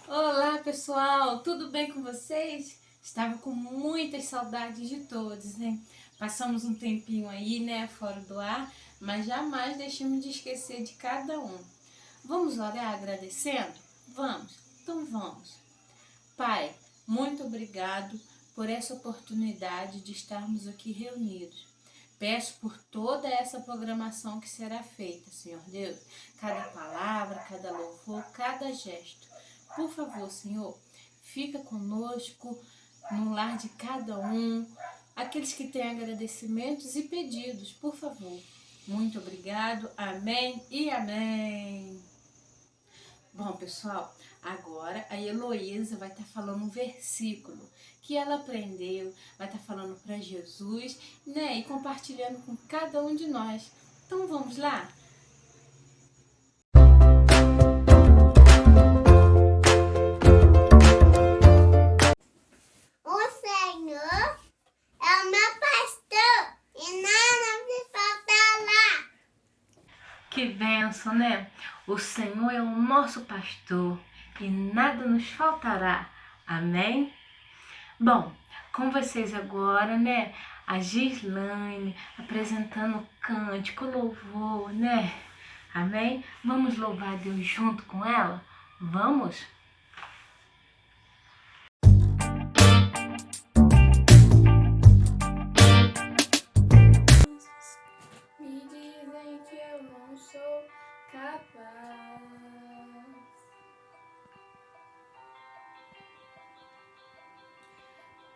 Olá pessoal, tudo bem com vocês? Estava com muitas saudades de todos, né? Passamos um tempinho aí, né, fora do ar, mas jamais deixamos de esquecer de cada um. Vamos orar agradecendo? Vamos, então vamos. Pai, muito obrigado por essa oportunidade de estarmos aqui reunidos. Peço por toda essa programação que será feita, Senhor Deus, cada palavra, cada louvor, cada gesto. Por favor, Senhor, fica conosco no lar de cada um, aqueles que têm agradecimentos e pedidos, por favor. Muito obrigado, amém e amém. Bom, pessoal, agora a Heloísa vai estar falando um versículo que ela aprendeu, vai estar falando para Jesus, né, e compartilhando com cada um de nós. Então vamos lá? O Senhor é o meu pastor e nada me faltará. Que bênção, né? O Senhor é o nosso pastor e nada nos faltará. Amém? Bom, com vocês agora, né? A Gislaine apresentando cântico, louvor, né? Amém? Vamos louvar a Deus junto com ela? Vamos? Me dizem que eu não sou capaz.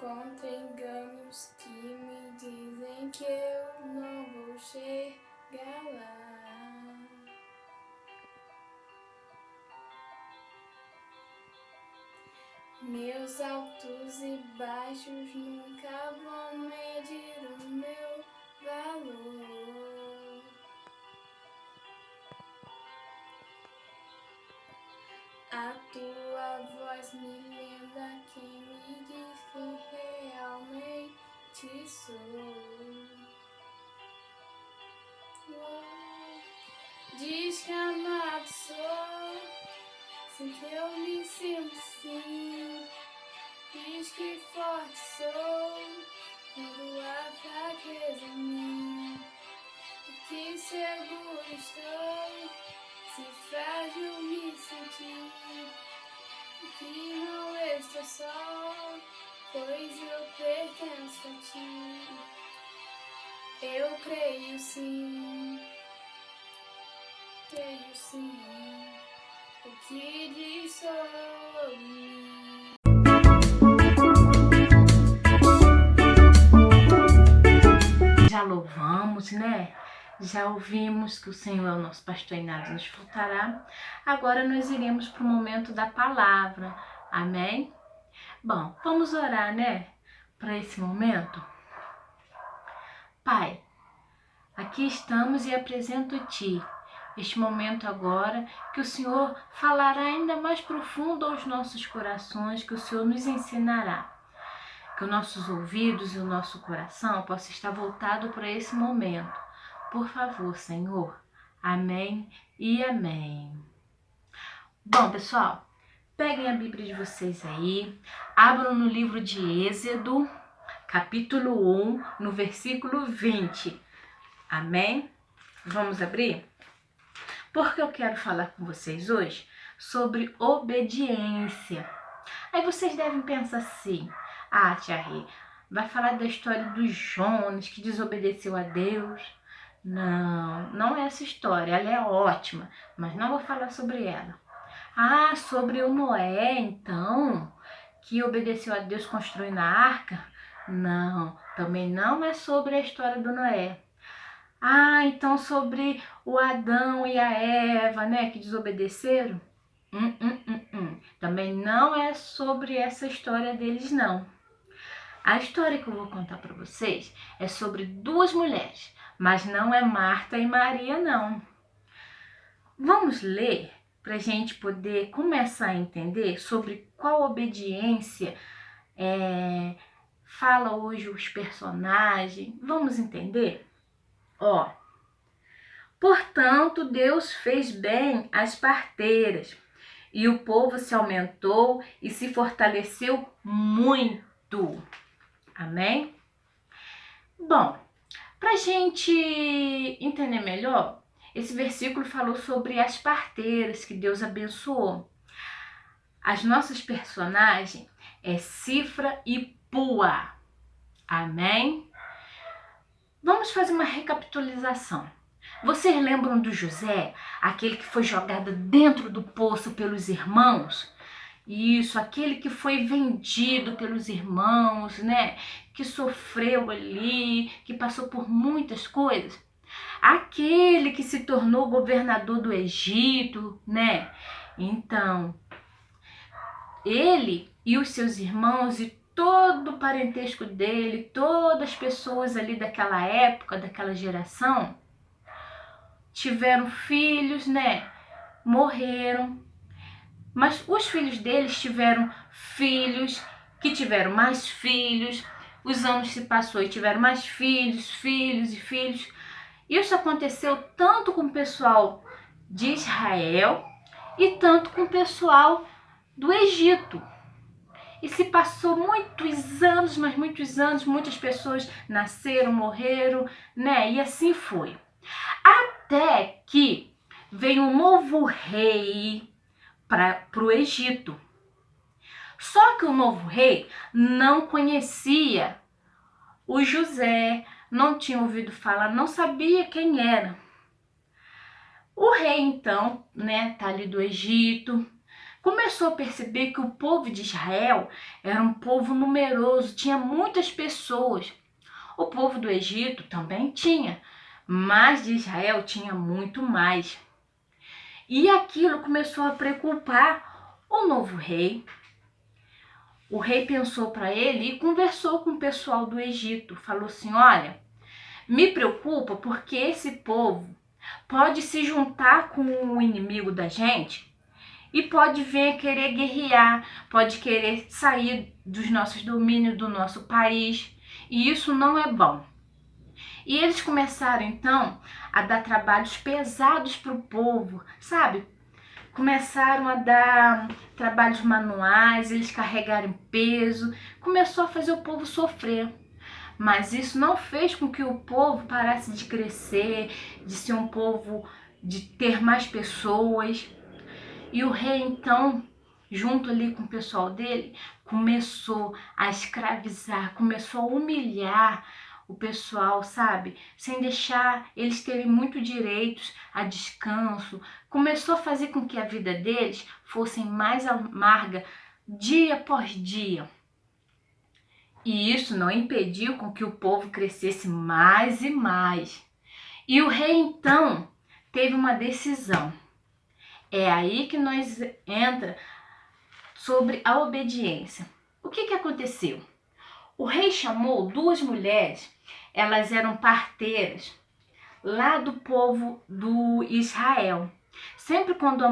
Contra enganos que me dizem que eu não vou chegar lá. Meus altos e baixos nunca vão medir o meu valor. A tua voz me lembra quem me diz quem realmente sou. Diz que amado sou, sem que eu me sinto sim. Diz que forte sou, quando há fraqueza em mim. E que seguro estou, se frágil me sentir. E que não estou só, pois eu pertenço a ti. Eu creio sim, o que diz sobre mim. Já louvamos, né? Já ouvimos que o Senhor é o nosso pastor e nada nos faltará. Agora nós iremos para o momento da palavra. Amém? Bom, vamos orar, né? Para esse momento. Pai, aqui estamos e apresento-te este momento agora, que o Senhor falará ainda mais profundo aos nossos corações, que o Senhor nos ensinará. Que os nossos ouvidos e o nosso coração possam estar voltados para esse momento. Por favor, Senhor. Amém e amém. Bom, pessoal, peguem a Bíblia de vocês aí, abram no livro de Êxodo, capítulo 1, no versículo 20. Amém? Vamos abrir? Porque eu quero falar com vocês hoje sobre obediência. Aí vocês devem pensar assim: ah, tia Rê, vai falar da história do Jonas que desobedeceu a Deus? Não, não é essa história, ela é ótima, mas não vou falar sobre ela. Ah, sobre o Noé, então, que obedeceu a Deus construindo a arca? Não, também não é sobre a história do Noé. Ah, então sobre o Adão e a Eva, né, que desobedeceram? Também não é sobre essa história deles, não. A história que eu vou contar para vocês é sobre duas mulheres, mas não é Marta e Maria, não. Vamos ler para a gente poder começar a entender sobre qual obediência fala hoje os personagens. Vamos entender? Ó, portanto, Deus fez bem às parteiras, e o povo se aumentou e se fortaleceu muito. Amém? Bom, para a gente entender melhor, esse versículo falou sobre as parteiras que Deus abençoou. As nossas personagens é Cifra e Pua. Amém? Vamos fazer uma recapitulação. Vocês lembram do José, aquele que foi jogado dentro do poço pelos irmãos? Isso, aquele que foi vendido pelos irmãos, né? Que sofreu ali, que passou por muitas coisas. Aquele que se tornou governador do Egito, né? Então, ele e os seus irmãos e todo o parentesco dele, todas as pessoas ali daquela época, daquela geração, tiveram filhos, né? Morreram. Mas os filhos deles tiveram filhos, que tiveram mais filhos. Os anos se passou e tiveram mais filhos, filhos e filhos. Isso aconteceu tanto com o pessoal de Israel e tanto com o pessoal do Egito. E se passou muitos anos, mas muitos anos, muitas pessoas nasceram, morreram, né? E assim foi. Até que veio um novo rei para o Egito. Só que o novo rei não conhecia o José, não tinha ouvido falar, não sabia quem era. O rei então, né, tá ali do Egito, começou a perceber que o povo de Israel era um povo numeroso, tinha muitas pessoas. O povo do Egito também tinha, mas de Israel tinha muito mais. E aquilo começou a preocupar o novo rei. O rei pensou para ele e conversou com o pessoal do Egito. Falou assim, olha, me preocupa porque esse povo pode se juntar com o inimigo da gente e pode vir querer guerrear, pode querer sair dos nossos domínios, do nosso país. E isso não é bom. E eles começaram então a dar trabalhos pesados para o povo, sabe? Começaram a dar trabalhos manuais, eles carregaram peso, começou a fazer o povo sofrer. Mas isso não fez com que o povo parasse de crescer, de ser um povo, de ter mais pessoas. E o rei então, junto ali com o pessoal dele, começou a escravizar, começou a humilhar o pessoal, sabe? Sem deixar eles terem muito direitos a descanso. Começou a fazer com que a vida deles fosse mais amarga dia após dia. E isso não impediu com que o povo crescesse mais e mais. E o rei então teve uma decisão. É aí que nós entra sobre a obediência. O que aconteceu? O rei chamou duas mulheres, elas eram parteiras lá do povo do Israel. Sempre quando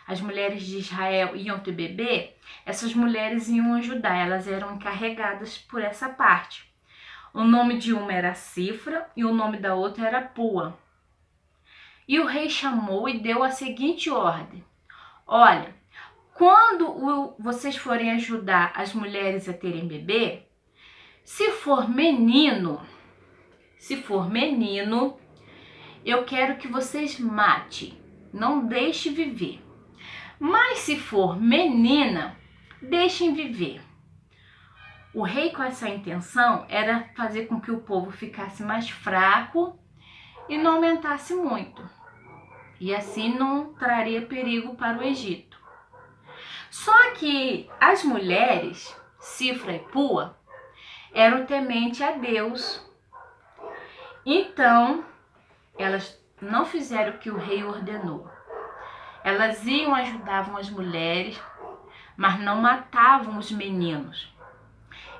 as mulheres de Israel iam ter bebê, essas mulheres iam ajudar, elas eram encarregadas por essa parte. O nome de uma era Cifra e o nome da outra era Pua. E o rei chamou e deu a seguinte ordem: olha, quando vocês forem ajudar as mulheres a terem bebê, se for menino, eu quero que vocês matem, não deixe viver. Mas se for menina, deixem viver. O rei, com essa intenção, era fazer com que o povo ficasse mais fraco e não aumentasse muito. E assim não traria perigo para o Egito. Só que as mulheres, Cifra e Pua, eram tementes a Deus. Então, elas não fizeram o que o rei ordenou. Elas iam, ajudavam as mulheres, mas não matavam os meninos.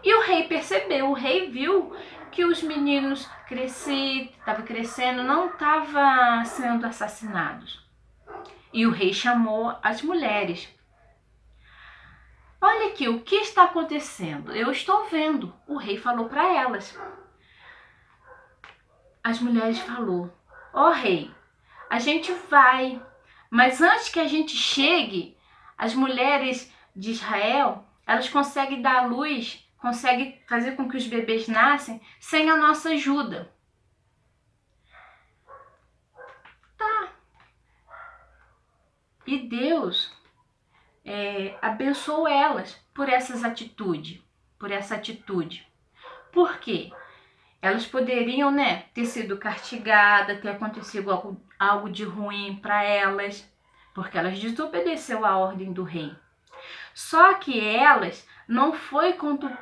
E o rei percebeu, o rei viu que os meninos estavam crescendo, não estavam sendo assassinados. E o rei chamou as mulheres. olha aqui, o que está acontecendo? Eu estou vendo. O rei falou para elas. As mulheres falou: ó rei, a gente vai, mas antes que a gente chegue, as mulheres de Israel, elas conseguem dar à luz, conseguem fazer com que os bebês nascem sem a nossa ajuda. Tá. E Deus abençoou elas por essa atitude. Por quê? Elas poderiam, né, ter sido castigadas, ter acontecido algo de ruim para elas, porque elas desobedeceram a ordem do rei. Só que elas não foi contra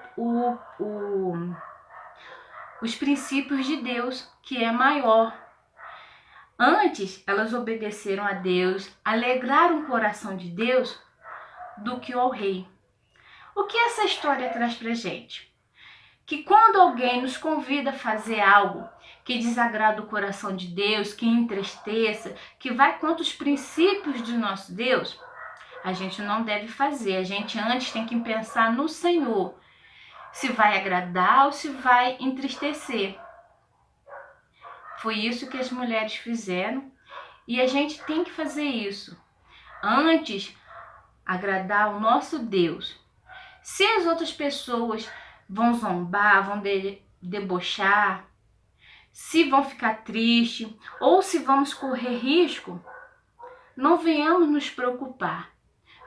os princípios de Deus, que é maior. Antes, elas obedeceram a Deus, alegraram o coração de Deus do que ao rei. O que essa história traz pra gente? Que quando alguém nos convida a fazer algo que desagrada o coração de Deus, que entristeça, que vai contra os princípios de nosso Deus, a gente não deve fazer. A gente antes tem que pensar no Senhor, se vai agradar ou se vai entristecer. Foi isso que as mulheres fizeram e a gente tem que fazer isso. Antes, agradar o nosso Deus. Se as outras pessoas vão zombar, vão debochar, se vão ficar tristes ou se vamos correr risco, não venhamos nos preocupar.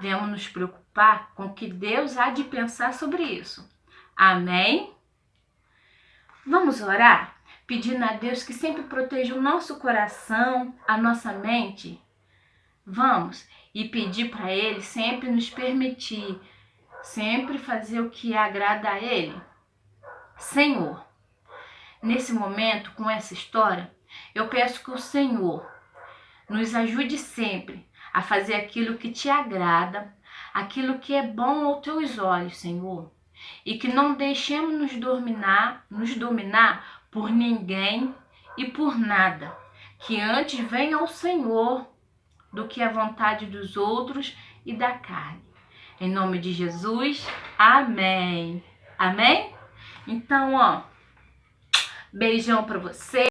Venhamos nos preocupar com o que Deus há de pensar sobre isso. Amém? Vamos orar? Pedindo a Deus que sempre proteja o nosso coração, a nossa mente. Vamos e pedir para Ele sempre nos permitir, sempre fazer o que agrada a Ele. Senhor, nesse momento, com essa história, eu peço que o Senhor nos ajude sempre a fazer aquilo que te agrada, aquilo que é bom aos teus olhos, Senhor. E que não deixemos nos dominar por ninguém e por nada. Que antes venha ao Senhor do que a vontade dos outros e da carne. Em nome de Jesus, amém. Amém? Então, beijão para você.